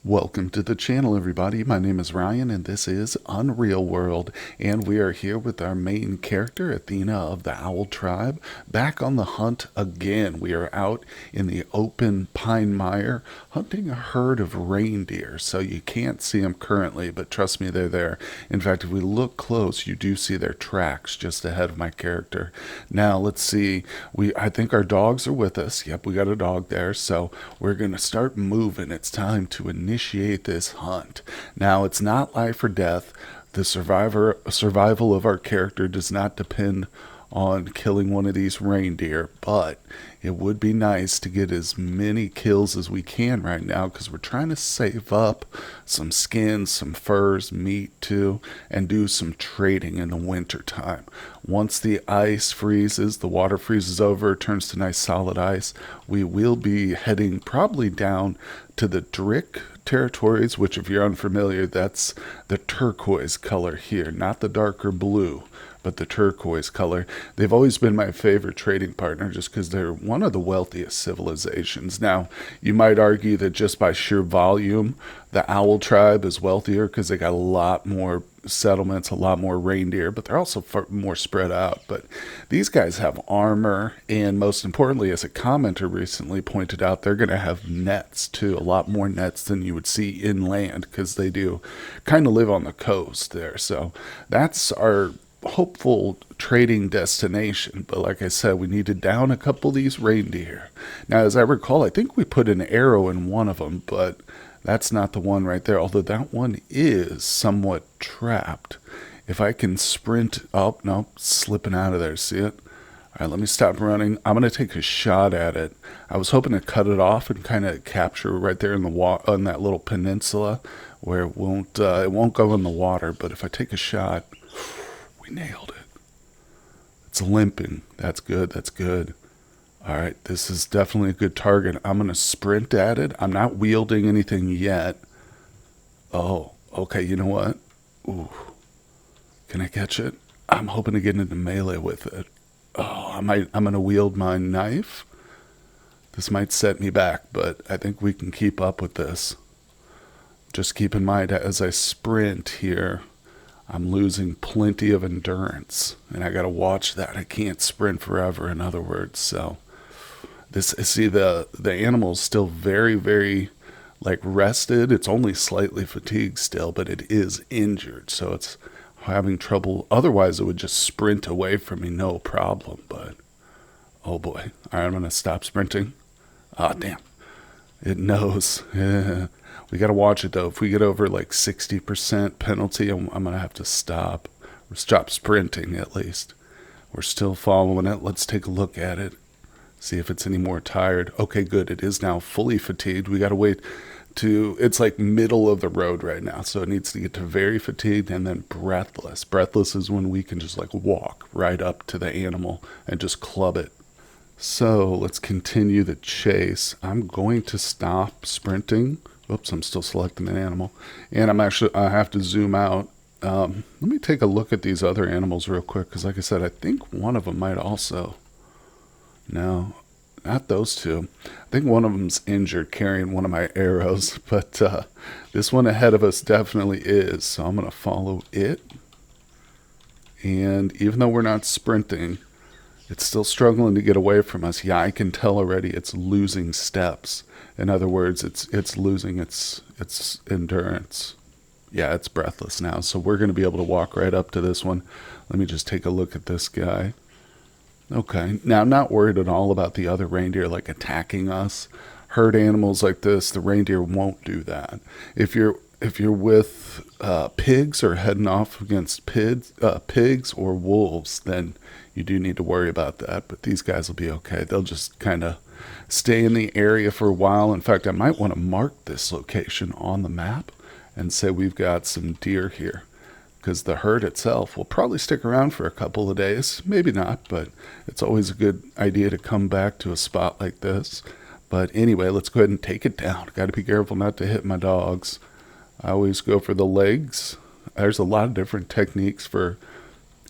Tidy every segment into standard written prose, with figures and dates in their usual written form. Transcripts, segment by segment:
Welcome to the channel, everybody. My name is Ryan, and this is Unreal World. And we are here with our main character, Athena of the Owl Tribe, back on the hunt again. We are out in the open pine mire hunting a herd of reindeer. So you can't see them currently, but trust me, they're there. In fact, if we look close, you do see their tracks just ahead of my character. Now, let's see. I think our dogs are with us. Yep, we got a dog there. So we're going to start moving. It's time to initiate this hunt. Now, it's not life or death. The survival of our character does not depend on killing one of these reindeer, but it would be nice to get as many kills as we can right now because we're trying to save up some skins, some furs, meat too, and do some trading in the winter time. Once the ice freezes, the water freezes over, turns to nice solid ice, we will be heading probably down to the Drick territories, which if you're unfamiliar, that's the turquoise color here, not the darker blue, but the turquoise color. They've always been my favorite trading partner just because they're one of the wealthiest civilizations. Now, you might argue that just by sheer volume, the Owl Tribe is wealthier because they got a lot more settlements, a lot more reindeer, but they're also more spread out. But these guys have armor, and most importantly, as a commenter recently pointed out, they're going to have nets too, a lot more nets than you would see inland because they do kind of live on the coast there. So that's our hopeful trading destination. But like I said, we need to down a couple of these reindeer. Now, as I recall, I think we put an arrow in one of them, but that's not the one right there, although that one is somewhat trapped. If I can sprint, oh no, slipping out of there, see it? All right, let me stop running. I'm going to take a shot at it. I was hoping to cut it off and kind of capture right there in the on that little peninsula where it won't go in the water, but if I take a shot, we nailed it. It's limping. That's good. That's good. All right, this is definitely a good target. I'm going to sprint at it. I'm not wielding anything yet. Oh, okay, you know what? Ooh, can I catch it? I'm hoping to get into melee with it. Oh, I'm going to wield my knife. This might set me back, but I think we can keep up with this. Just keep in mind as I sprint here, I'm losing plenty of endurance, and I got to watch that. I can't sprint forever, in other words. So the animal's still very, very like rested. It's only slightly fatigued still, but it is injured, so it's having trouble. Otherwise, it would just sprint away from me, no problem. But oh boy! All right, I'm gonna stop sprinting. Ah, damn! It knows. Yeah. We got to watch it though. If we get over like 60% penalty, I'm going to have to stop. Or stop sprinting at least. We're still following it. Let's take a look at it. See if it's any more tired. Okay, good. It is now fully fatigued. We got to wait it's like middle of the road right now. So it needs to get to very fatigued and then breathless. Breathless is when we can just like walk right up to the animal and just club it. So let's continue the chase. I'm going to stop sprinting. Oops, I'm still selecting an animal. And I have to zoom out. Let me take a look at these other animals real quick, because like I said, I think one of them might also. No, not those two. I think one of them's injured carrying one of my arrows, but this one ahead of us definitely is. So I'm going to follow it. And even though we're not sprinting, it's still struggling to get away from us. Yeah, I can tell already it's losing steps. In other words, it's losing its endurance. Yeah, it's breathless now. So we're going to be able to walk right up to this one. Let me just take a look at this guy. Okay, now I'm not worried at all about the other reindeer like attacking us. Herd animals like this, the reindeer won't do that. If you're with pigs or heading off against pigs or wolves, then you do need to worry about that. But these guys will be okay. They'll just kind of stay in the area for a while. In fact, I might want to mark this location on the map and say we've got some deer here, because the herd itself will probably stick around for a couple of days. Maybe not, but it's always a good idea to come back to a spot like this. But anyway, let's go ahead and take it down. Got to be careful not to hit my dogs. I always go for the legs. There's a lot of different techniques for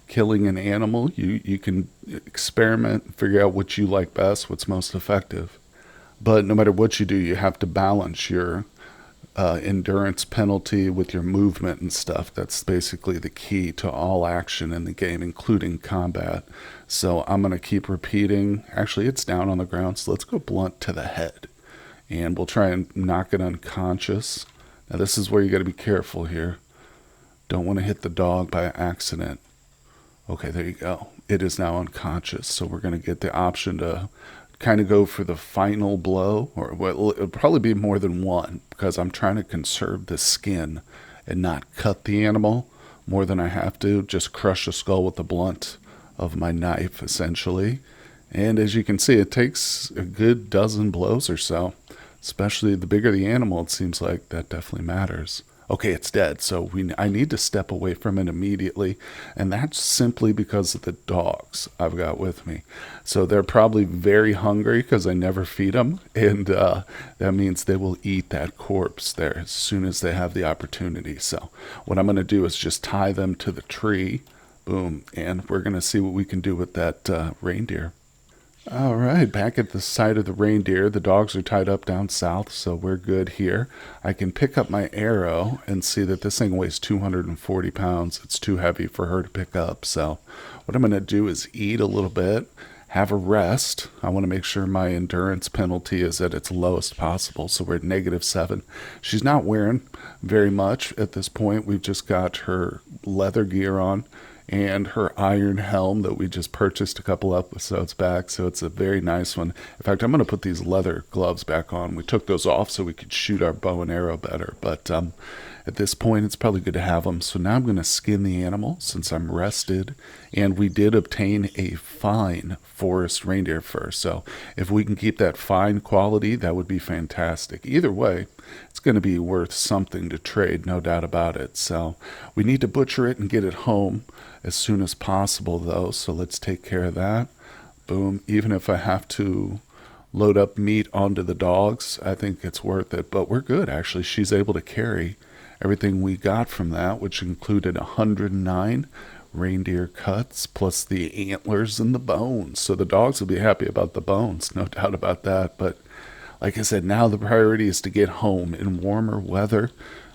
killing an animal. You can experiment and figure out what you like best, what's most effective. But no matter what you do, you have to balance your endurance penalty with your movement and stuff. That's basically the key to all action in the game, including combat. So I'm going to keep repeating. Actually, it's down on the ground, so let's go blunt to the head. And we'll try and knock it unconscious. Now this is where you got to be careful here. Don't want to hit the dog by accident. Okay, there you go. It is now unconscious, so we're going to get the option to kind of go for the final blow, or well, it'll probably be more than one because I'm trying to conserve the skin and not cut the animal more than I have to. Just crush the skull with the blunt of my knife, essentially. And as you can see, it takes a good dozen blows or so, especially the bigger the animal. It seems like that definitely matters. Okay, it's dead, so I need to step away from it immediately, and that's simply because of the dogs I've got with me. So they're probably very hungry because I never feed them, and that means they will eat that corpse there as soon as they have the opportunity. So what I'm going to do is just tie them to the tree, boom, and we're going to see what we can do with that reindeer. All right, back at the site of the reindeer. The dogs are tied up down south, so we're good here. I can pick up my arrow and see that this thing weighs 240 pounds. It's too heavy for her to pick up. So what I'm going to do is eat a little bit, have a rest. I want to make sure my endurance penalty is at its lowest possible, so we're at -7. She's not wearing very much at this point. We've just got her leather gear on and her iron helm that we just purchased a couple episodes back, so it's a very nice one. In fact, I'm going to put these leather gloves back on. We took those off so we could shoot our bow and arrow better, but at this point it's probably good to have them. So now I'm going to skin the animal since I'm rested, and we did obtain a fine forest reindeer fur, so if we can keep that fine quality, that would be fantastic. Either way, it's going to be worth something to trade, no doubt about it. So we need to butcher it and get it home as soon as possible, though, so let's take care of that. Boom. Even if I have to load up meat onto the dogs, I think it's worth it. But we're good, actually. She's able to carry everything we got from that, which included 109 reindeer cuts plus the antlers and the bones. So the dogs will be happy about the bones, no doubt about that. But like I said, now the priority is to get home. In warmer weather,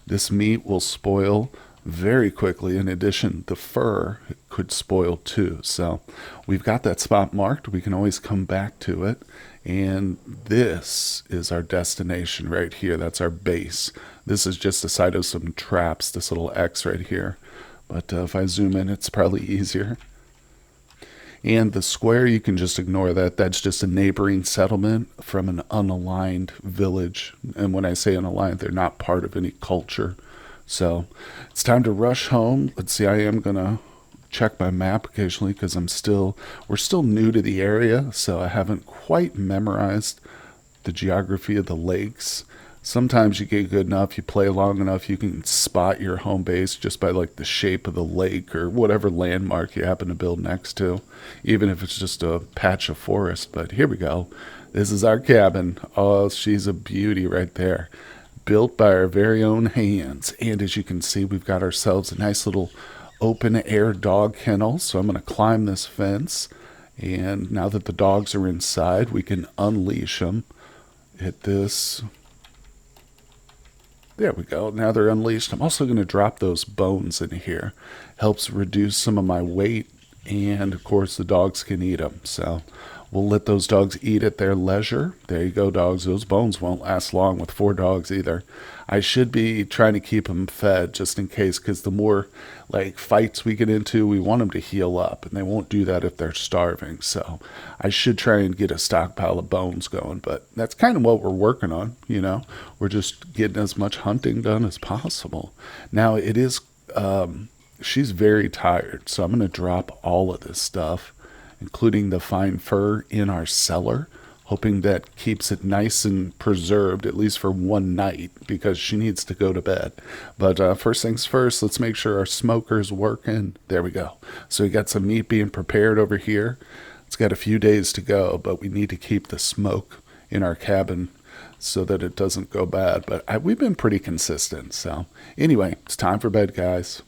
this meat will spoil very quickly. In addition, the fur could spoil too. So we've got that spot marked. We can always come back to it. And this is our destination right here. That's our base. This is just the site of some traps, this little X right here. But if I zoom in, it's probably easier. And the square, you can just ignore that. That's just a neighboring settlement from an unaligned village. And when I say unaligned, they're not part of any culture. So it's time to rush home. Let's see, I am going to check my map occasionally because we're still new to the area. So I haven't quite memorized the geography of the lakes. Sometimes you get good enough, you play long enough, you can spot your home base just by like the shape of the lake or whatever landmark you happen to build next to, even if it's just a patch of forest. But here we go. This is our cabin. Oh, she's a beauty right there. Built by our very own hands. And as you can see, we've got ourselves a nice little open air dog kennel. So I'm going to climb this fence. And now that the dogs are inside, we can unleash them. Hit this. There we go. Now they're unleashed. I'm also going to drop those bones in here. Helps reduce some of my weight. And, of course, the dogs can eat them. So we'll let those dogs eat at their leisure. There you go, dogs. Those bones won't last long with 4 dogs either. I should be trying to keep them fed just in case, because the more like fights we get into, we want them to heal up, and they won't do that if they're starving. So I should try and get a stockpile of bones going, but that's kind of what we're working on. We're just getting as much hunting done as possible. Now it is, she's very tired, so I'm going to drop all of this stuff, including the fine fur, in our cellar, hoping that keeps it nice and preserved, at least for one night, because she needs to go to bed. But first things first, let's make sure our smoker's working. There we go. So we got some meat being prepared over here. It's got a few days to go, but we need to keep the smoke in our cabin so that it doesn't go bad. But we've been pretty consistent. So anyway, it's time for bed, guys.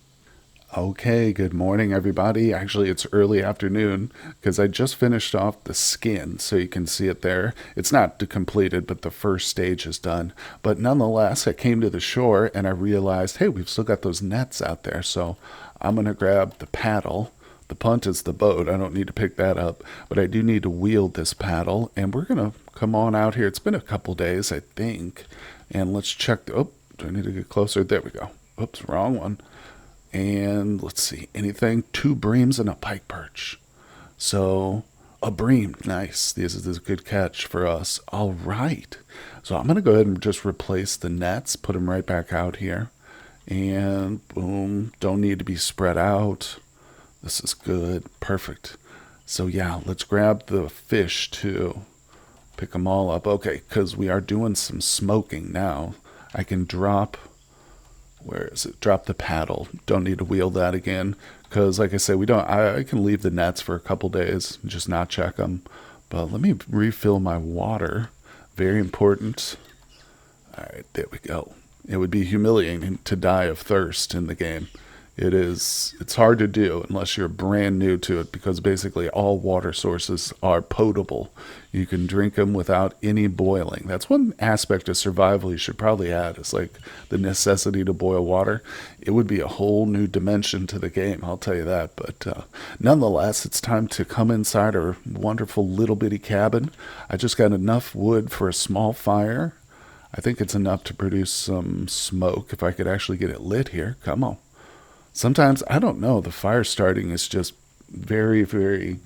Okay, good morning, everybody. Actually, it's early afternoon because I just finished off the skin, so you can see it there. It's not completed, but the first stage is done. But nonetheless, I came to the shore and I realized, hey, we've still got those nets out there, so I'm going to grab the paddle. The punt is the boat. I don't need to pick that up, but I do need to wield this paddle, and we're going to come on out here. It's been a couple days, I think, and let's check. Oh, do I need to get closer? There we go. Oops, wrong one. And let's see, anything? Two breams and a pike perch. So a bream, nice. This is a good catch for us. All right. So I'm going to go ahead and just replace the nets, put them right back out here. And boom, don't need to be spread out. This is good. Perfect. So yeah, let's grab the fish too. Pick them all up. Okay, because we are doing some smoking now. I can drop, where is it? Drop the paddle. Don't need to wheel that again. Because like I said, I can leave the nets for a couple days and just not check them. But let me refill my water. Very important. All right, there we go. It would be humiliating to die of thirst in the game. It's hard to do unless you're brand new to it, because basically all water sources are potable. You can drink them without any boiling. That's one aspect of survival you should probably add, is like the necessity to boil water. It would be a whole new dimension to the game, I'll tell you that. But nonetheless, it's time to come inside our wonderful little bitty cabin. I just got enough wood for a small fire. I think it's enough to produce some smoke if I could actually get it lit here. Come on. Sometimes, I don't know, the fire starting is just very, very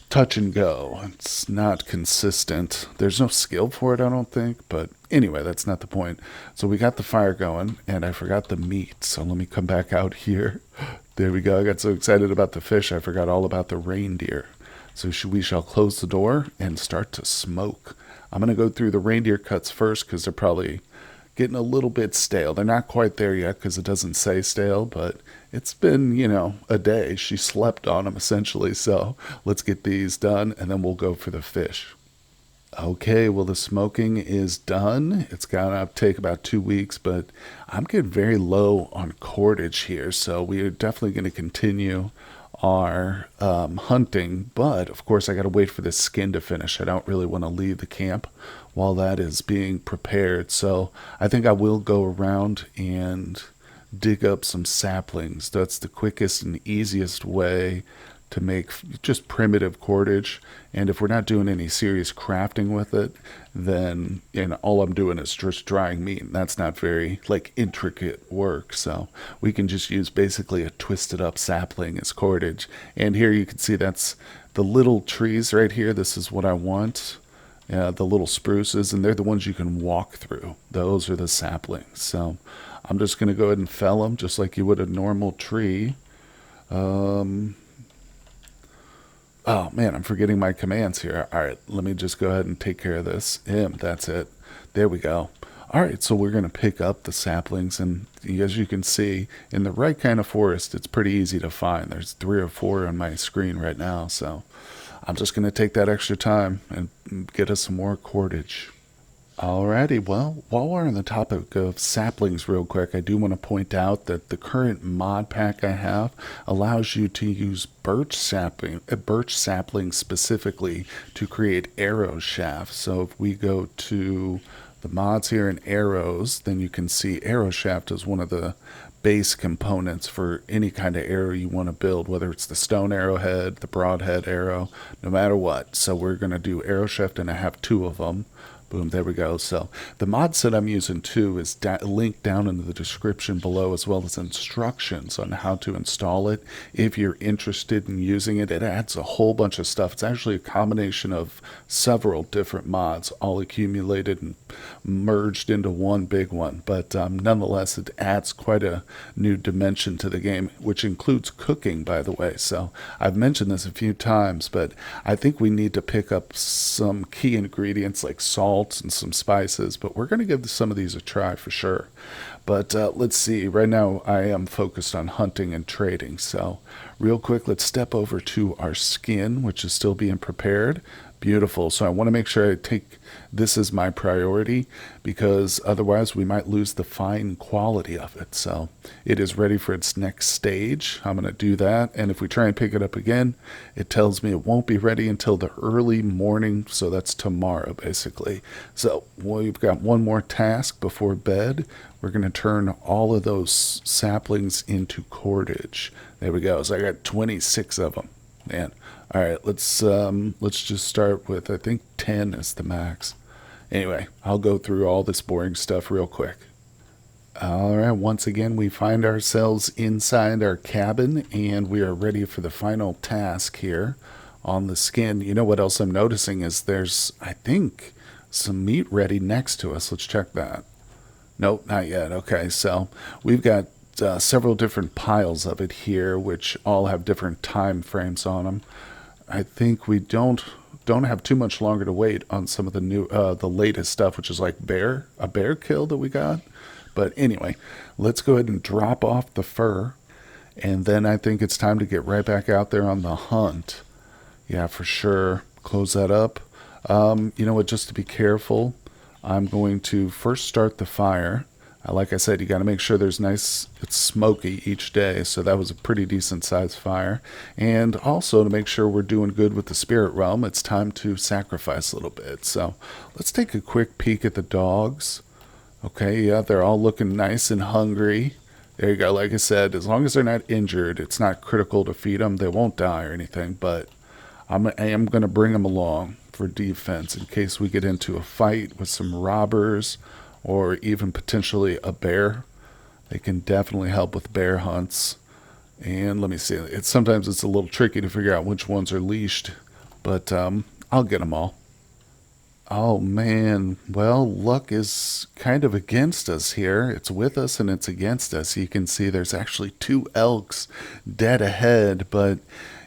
touch and go. It's not consistent. There's no skill for it, I don't think. But anyway, that's not the point. So we got the fire going, and I forgot the meat. So let me come back out here. There we go. I got so excited about the fish, I forgot all about the reindeer. So we shall close the door and start to smoke. I'm going to go through the reindeer cuts first because they're probably getting a little bit stale. They're not quite there yet because it doesn't say stale, but it's been, a day. She slept on them essentially. So let's get these done and then we'll go for the fish. Okay, well, the smoking is done. It's gonna take about 2 weeks, but I'm getting very low on cordage here. So we are definitely going to continue our hunting, but of course I got to wait for this skin to finish. I don't really want to leave the camp while that is being prepared, so I think I will go around and dig up some saplings. That's the quickest and easiest way to make just primitive cordage. And if we're not doing any serious crafting with it, then all I'm doing is just drying meat, and that's not very intricate work. So we can just use basically a twisted up sapling as cordage. And here you can see that's the little trees right here. This is what I want. The little spruces, and they're the ones you can walk through. Those are the saplings. So I'm just going to go ahead and fell them just like you would a normal tree. Oh man, I'm forgetting my commands here. All right, let me just go ahead and take care of this. That's it. There we go. All right, so we're going to pick up the saplings, and as you can see, in the right kind of forest, it's pretty easy to find. There's 3 or 4 on my screen right now, so I'm just going to take that extra time and get us some more cordage. Alrighty, well, while we're on the topic of saplings real quick, I do want to point out that the current mod pack I have allows you to use birch sapling specifically to create arrow shafts. So if we go to the mods here in arrows, then you can see arrow shaft is one of the base components for any kind of arrow you want to build, whether it's the stone arrowhead, the broadhead arrow, no matter what. So we're going to do arrow shaft, and I have 2 of them. Boom, there we go. So the mod set I'm using too is linked down in the description below, as well as instructions on how to install it. If you're interested in using it, it adds a whole bunch of stuff. It's actually a combination of several different mods, all accumulated and merged into one big one. But nonetheless, it adds quite a new dimension to the game, which includes cooking, by the way. So I've mentioned this a few times, but I think we need to pick up some key ingredients like salt and some spices, but we're going to give some of these a try for sure. But let's see, right now I am focused on hunting and trading. So real quick, let's step over to our skin, which is still being prepared. Beautiful. So I want to make sure I take this as my priority because otherwise we might lose the fine quality of it. So it is ready for its next stage. I'm going to do that. And if we try and pick it up again, it tells me it won't be ready until the early morning. So that's tomorrow, basically. So we've got one more task before bed. We're going to turn all of those saplings into cordage. There we go. So I got 26 of them. Man. All right, let's just start with, I think 10 is the max. Anyway, I'll go through all this boring stuff real quick. All right, once again, we find ourselves inside our cabin and we are ready for the final task here on the skin. You know what else I'm noticing is there's, I think, some meat ready next to us. Let's check that. Nope, not yet. Okay, so we've got several different piles of it here, which all have different time frames on them. I think we don't have too much longer to wait on some of the new, the latest stuff, which is like a bear kill that we got. But anyway, let's go ahead and drop off the fur, and then I think it's time to get right back out there on the hunt. Yeah, for sure. Close that up. You know what? Just to be careful, I'm going to first start the fire. Like I said, you got to make sure it's smoky each day. So that was a pretty decent sized fire. And also to make sure we're doing good with the spirit realm, it's time to sacrifice a little bit. So let's take a quick peek at the dogs. Okay, yeah, they're all looking nice and hungry. There you go. Like I said, as long as they're not injured, it's not critical to feed them. They won't die or anything, but I am going to bring them along for defense in case we get into a fight with some robbers or even potentially a bear. They can definitely help with bear hunts. And let me see. Sometimes it's a little tricky to figure out which ones are leashed, but I'll get them all. Oh man, well, luck is kind of against us here. It's with us and it's against us. You can see there's actually 2 elks dead ahead, but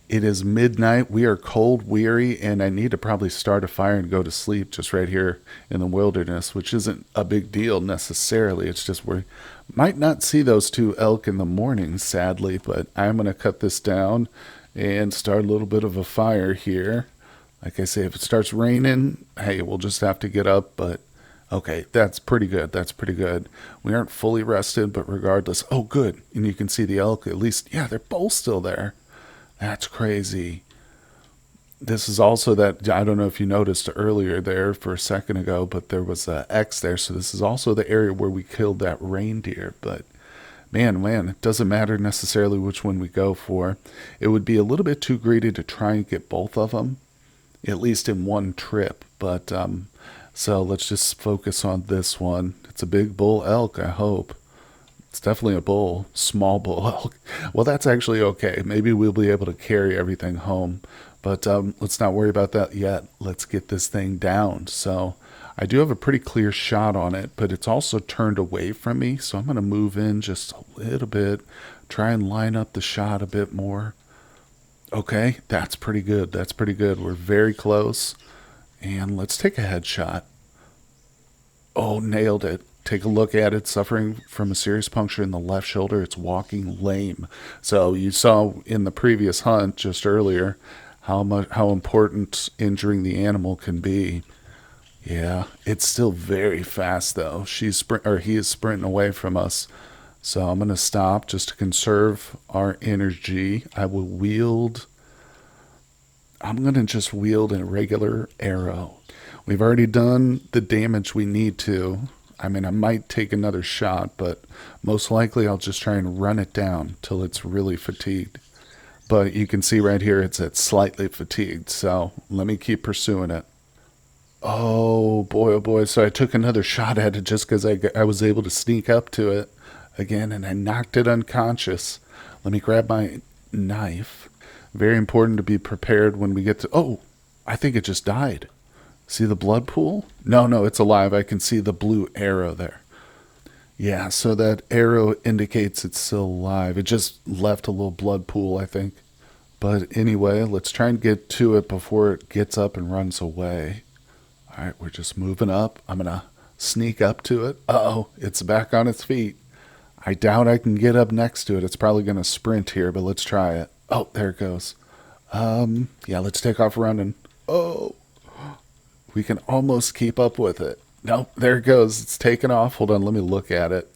it is midnight. We are cold, weary, and I need to probably start a fire and go to sleep just right here in the wilderness, which isn't a big deal necessarily. It's just we might not see those 2 elk in the morning, sadly, but I'm going to cut this down and start a little bit of a fire here. Like I say, if it starts raining, hey, we'll just have to get up, but okay, that's pretty good. That's pretty good. We aren't fully rested, but regardless, oh, good. And you can see the elk, at least, yeah, they're both still there. That's crazy. This is also that, I don't know if you noticed earlier there for a second ago, but there was a X there. So this is also the area where we killed that reindeer. But man, it doesn't matter necessarily which one we go for. It would be a little bit too greedy to try and get both of them, at least in one trip. But so let's just focus on this one. It's a big bull elk, I hope. It's definitely a bull, small bull elk. Well, that's actually okay. Maybe we'll be able to carry everything home. But let's not worry about that yet. Let's get this thing down. So I do have a pretty clear shot on it, but it's also turned away from me. So I'm going to move in just a little bit, try and line up the shot a bit more. Okay, that's pretty good. That's pretty good. We're very close. And let's take a headshot. Oh, nailed it. Take a look at it, suffering from a serious puncture in the left shoulder. It's walking lame. So you saw in the previous hunt just earlier how important injuring the animal can be. Yeah, it's still very fast though. He is sprinting away from us. So I'm going to stop just to conserve our energy. I'm going to just wield a regular arrow. We've already done the damage we need to. I mean, I might take another shot, but most likely I'll just try and run it down till it's really fatigued. But you can see right here it's at slightly fatigued, so let me keep pursuing it. Oh boy. So I took another shot at it just because I was able to sneak up to it again, and I knocked it unconscious. Let me grab my knife. Very important to be prepared when we get to... Oh, I think it just died. See the blood pool? No, it's alive. I can see the blue arrow there. Yeah, so that arrow indicates it's still alive. It just left a little blood pool, I think. But anyway, let's try and get to it before it gets up and runs away. All right, we're just moving up. I'm going to sneak up to it. Uh-oh, it's back on its feet. I doubt I can get up next to it. It's probably going to sprint here, but let's try it. Oh, there it goes. Yeah, let's take off running. Oh. We can almost keep up with it. Nope, there it goes. It's taken off. Hold on, let me look at it.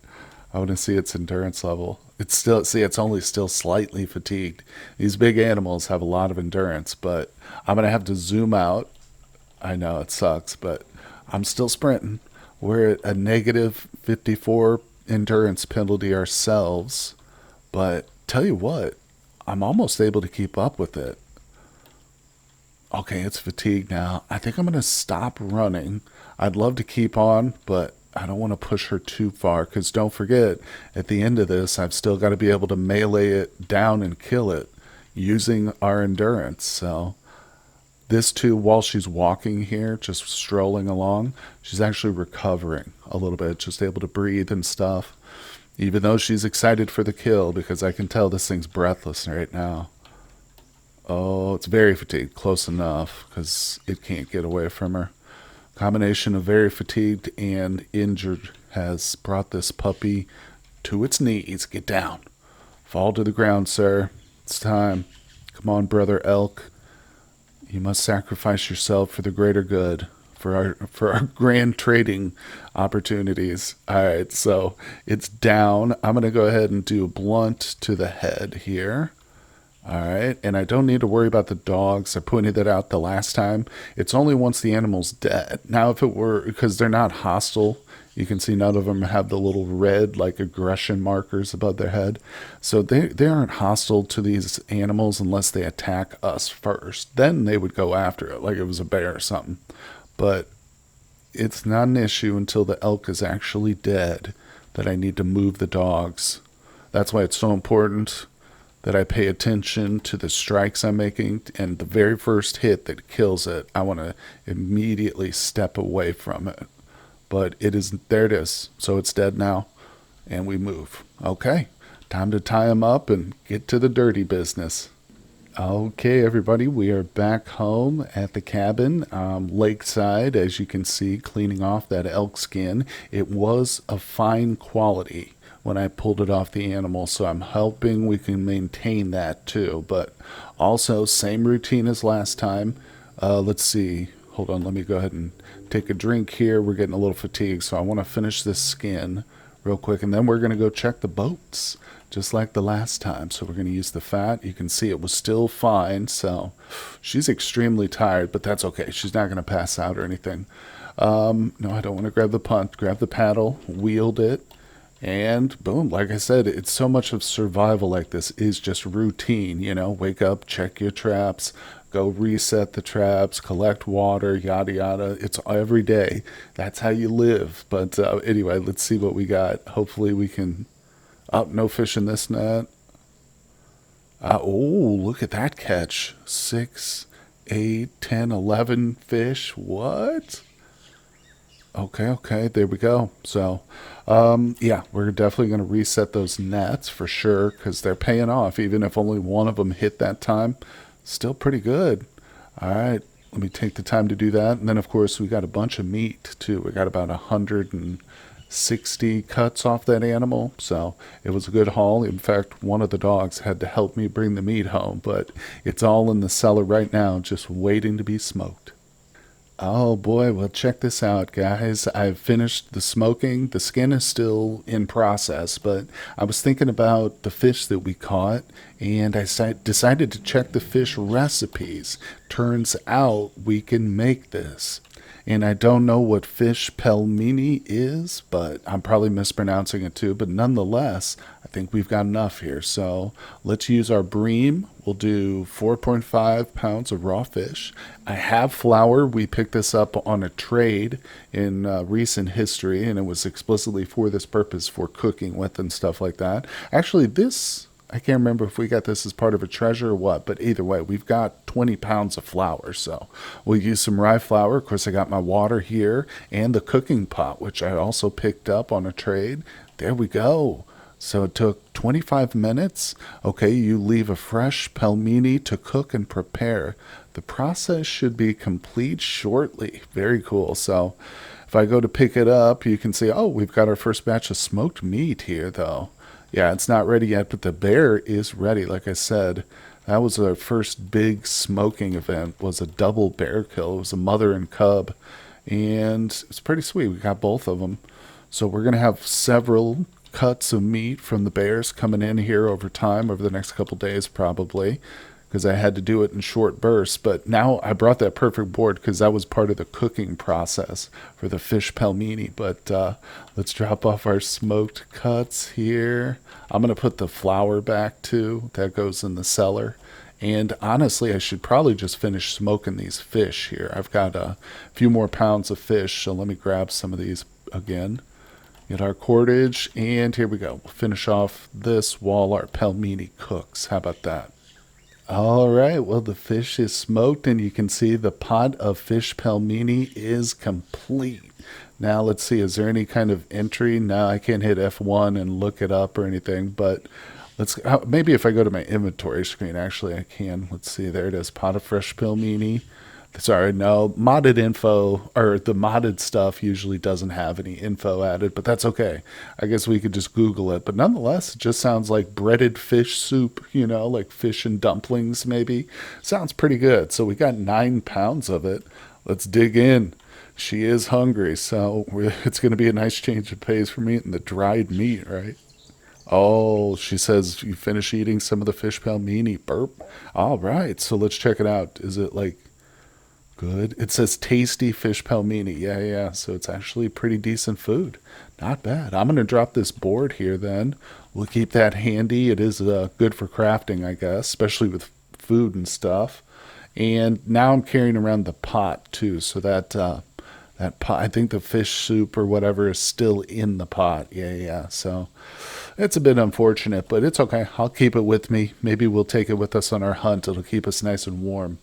I want to see its endurance level. It's still, see, it's only still slightly fatigued. These big animals have a lot of endurance, but I'm going to have to zoom out. I know it sucks, but I'm still sprinting. We're at a negative 54 endurance penalty ourselves, but tell you what, I'm almost able to keep up with it. Okay, it's fatigued now. I think I'm going to stop running. I'd love to keep on, but I don't want to push her too far because don't forget, at the end of this, I've still got to be able to melee it down and kill it using our endurance. So this too, while she's walking here, just strolling along, she's actually recovering a little bit, just able to breathe and stuff. Even though she's excited for the kill, because I can tell this thing's breathless right now. Oh, it's very fatigued, close enough, because it can't get away from her. Combination of very fatigued and injured has brought this puppy to its knees. Get down. Fall to the ground, sir. It's time. Come on, brother elk. You must sacrifice yourself for the greater good, for our grand trading opportunities. All right, so it's down. I'm going to go ahead and do a blunt to the head here. All right, and I don't need to worry about the dogs. I pointed that out the last time. It's only once the animal's dead. Now, if it were, because they're not hostile, you can see none of them have the little red, like, aggression markers above their head. So they aren't hostile to these animals unless they attack us first. Then they would go after it, like it was a bear or something. But it's not an issue until the elk is actually dead that I need to move the dogs. That's why it's so important that I pay attention to the strikes I'm making, and the very first hit that kills it, I want to immediately step away from it. But it is, there it is. So it's dead now, and we move. Okay, time to tie him up and get to the dirty business. Okay, everybody, we are back home at the cabin, lakeside, as you can see, cleaning off that elk skin. It was of fine quality when I pulled it off the animal, so I'm hoping we can maintain that too. But also, same routine as last time. Let's see. Hold on, let me go ahead and take a drink here. We're getting a little fatigued, so I want to finish this skin real quick, and then we're going to go check the boats, just like the last time. So we're going to use the fat. You can see it was still fine, so she's extremely tired, but that's okay. She's not going to pass out or anything. No, I don't want to grab the punt. Grab the paddle, wield it, and boom, like I said, it's so much of survival like this is just routine, you know, wake up, check your traps, go reset the traps, collect water, yada yada. It's every day. That's how you live. But anyway, let's see what we got. Hopefully we can, oh, no fish in this net. Oh, look at that catch. 6, 8, 10, 11 fish. What? Okay, there we go. So, yeah, we're definitely going to reset those nets for sure because they're paying off. Even if only one of them hit that time, still pretty good. All right, let me take the time to do that. And then, of course, we got a bunch of meat, too. We got about 160 cuts off that animal, so it was a good haul. In fact, one of the dogs had to help me bring the meat home, but it's all in the cellar right now, just waiting to be smoked. Oh boy, well check this out, guys. I've finished the smoking. The skin is still in process, but I was thinking about the fish that we caught, and I decided to check the fish recipes. Turns out we can make this. And I don't know what fish pelmeni is, but I'm probably mispronouncing it too. But nonetheless, I think we've got enough here. So let's use our bream. We'll do 4.5 pounds of raw fish. I have flour. We picked this up on a trade in recent history, and it was explicitly for this purpose, for cooking with and stuff like that. Actually, I can't remember if we got this as part of a treasure or what, but either way, we've got 20 pounds of flour. So we'll use some rye flour. Of course, I got my water here and the cooking pot, which I also picked up on a trade. There we go. So it took 25 minutes. Okay, you leave a fresh pelmeni to cook and prepare. The process should be complete shortly. Very cool. So if I go to pick it up, you can see, oh, we've got our first batch of smoked meat here, though. Yeah, it's not ready yet, but the bear is ready, like I said. That was our first big smoking event, was a double bear kill. It was a mother and cub, and it's pretty sweet. We got both of them. So we're going to have several cuts of meat from the bears coming in here over time, over the next couple days probably, because I had to do it in short bursts. But now I brought that perfect board because that was part of the cooking process for the fish pelmeni. But let's drop off our smoked cuts here. I'm going to put the flour back too. That goes in the cellar. And honestly, I should probably just finish smoking these fish here. I've got a few more pounds of fish, so let me grab some of these again. Get our cordage, and here we go. We'll finish off this while our pelmeni cooks. How about that? All right, well, the fish is smoked, and you can see the pot of fish pelmeni is complete. Now, let's see, is there any kind of entry? No, I can't hit F1 and look it up or anything, but maybe if I go to my inventory screen, actually, I can. Let's see, there it is, pot of fresh pelmeni. Sorry, no, modded info, or the modded stuff usually doesn't have any info added, but that's okay. I guess we could just Google it. But nonetheless, it just sounds like breaded fish soup, like fish and dumplings maybe. Sounds pretty good. So we got 9 pounds of it. Let's dig in. She is hungry, so it's going to be a nice change of pace for me eating the dried meat, right? Oh, she says you finish eating some of the fish pelmeni. Burp. All right, so let's check it out. Is it like good? It says tasty fish pelmeni. Yeah. So it's actually pretty decent food. Not bad. I'm going to drop this board here then. We'll keep that handy. It is good for crafting, I guess, especially with food and stuff. And now I'm carrying around the pot too, so that pot, I think the fish soup or whatever is still in the pot. Yeah. So it's a bit unfortunate, but it's okay. I'll keep it with me. Maybe we'll take it with us on our hunt. It'll keep us nice and warm.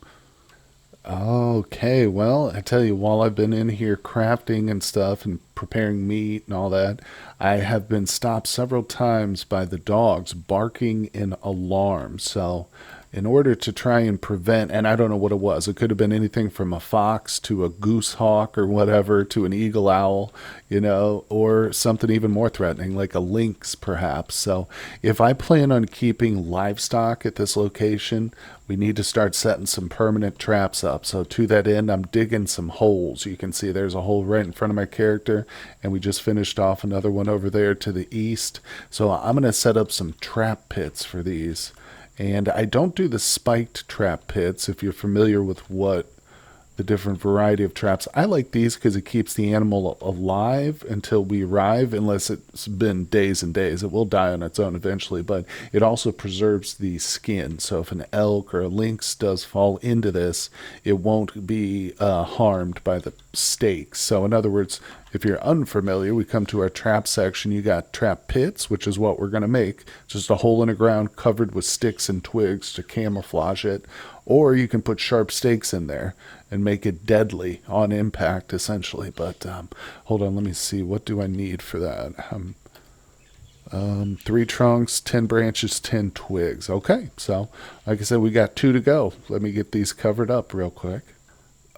Okay, well, I tell you, while I've been in here crafting and stuff and preparing meat and all that, I have been stopped several times by the dogs barking in alarm. So, in order to try and prevent, and I don't know what it was, it could have been anything from a fox to a goose hawk or whatever to an eagle owl, or something even more threatening like a lynx perhaps. So, if I plan on keeping livestock at this location, we need to start setting some permanent traps up. So to that end, I'm digging some holes. You can see there's a hole right in front of my character, and we just finished off another one over there to the east. So I'm going to set up some trap pits for these. And I don't do the spiked trap pits, if you're familiar with what the different variety of traps. I like these because it keeps the animal alive until we arrive, unless it's been days and days. It will die on its own eventually, but it also preserves the skin. So if an elk or a lynx does fall into this, it won't be harmed by the stakes. So in other words, if you're unfamiliar, we come to our trap section. You got trap pits, which is what we're going to make. Just a hole in the ground covered with sticks and twigs to camouflage it. Or you can put sharp stakes in there and make it deadly on impact, essentially. But hold on, let me see. What do I need for that? 3 trunks, 10 branches, 10 twigs. Okay, so like I said, we got 2 to go. Let me get these covered up real quick.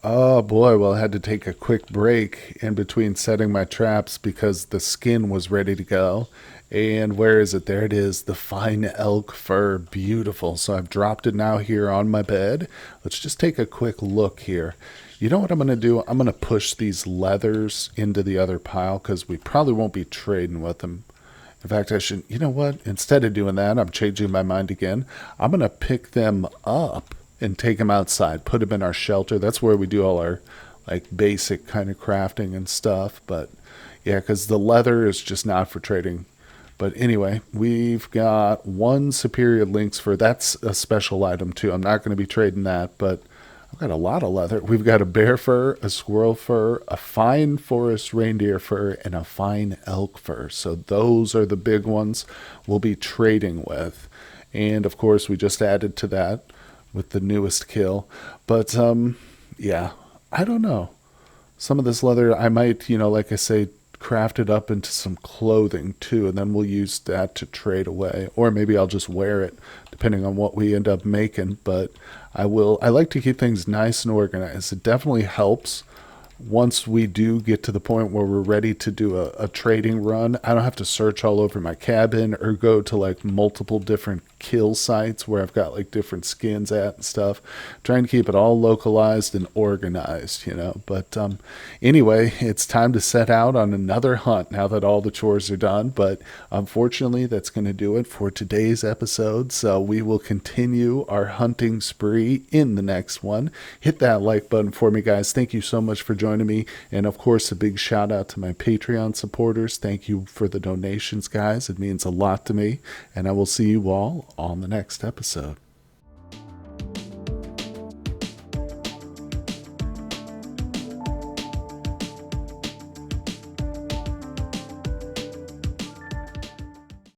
Oh boy, well, I had to take a quick break in between setting my traps because the skin was ready to go. And where is it? There it is, the fine elk fur. Beautiful. So I've dropped it now here on my bed. Let's just take a quick look here. You know what I'm going to do? I'm going to push these leathers into the other pile because we probably won't be trading with them. In fact, I should, you know what? Instead of doing that, I'm changing my mind again. I'm going to pick them up and take them outside, put them in our shelter. That's where we do all our basic kind of crafting and stuff. But yeah, because the leather is just not for trading. But anyway, we've got 1 superior lynx fur. That's a special item too. I'm not going to be trading that, but I've got a lot of leather. We've got a bear fur, a squirrel fur, a fine forest reindeer fur, and a fine elk fur. So those are the big ones we'll be trading with. And of course, we just added to that with the newest kill. But yeah, I don't know. Some of this leather, I might, like I say, craft it up into some clothing too, and then we'll use that to trade away. Or maybe I'll just wear it, depending on what we end up making. But I like to keep things nice and organized. It definitely helps once we do get to the point where we're ready to do a trading run. I don't have to search all over my cabin or go to multiple different kill sites where I've got like different skins at and stuff. Trying to keep it all localized and organized, But anyway, it's time to set out on another hunt now that all the chores are done. But unfortunately, that's going to do it for today's episode. So we will continue our hunting spree in the next one. Hit that like button for me, guys. Thank you so much for joining me. And of course, a big shout out to my Patreon supporters. Thank you for the donations, guys. It means a lot to me. And I will see you all on the next episode.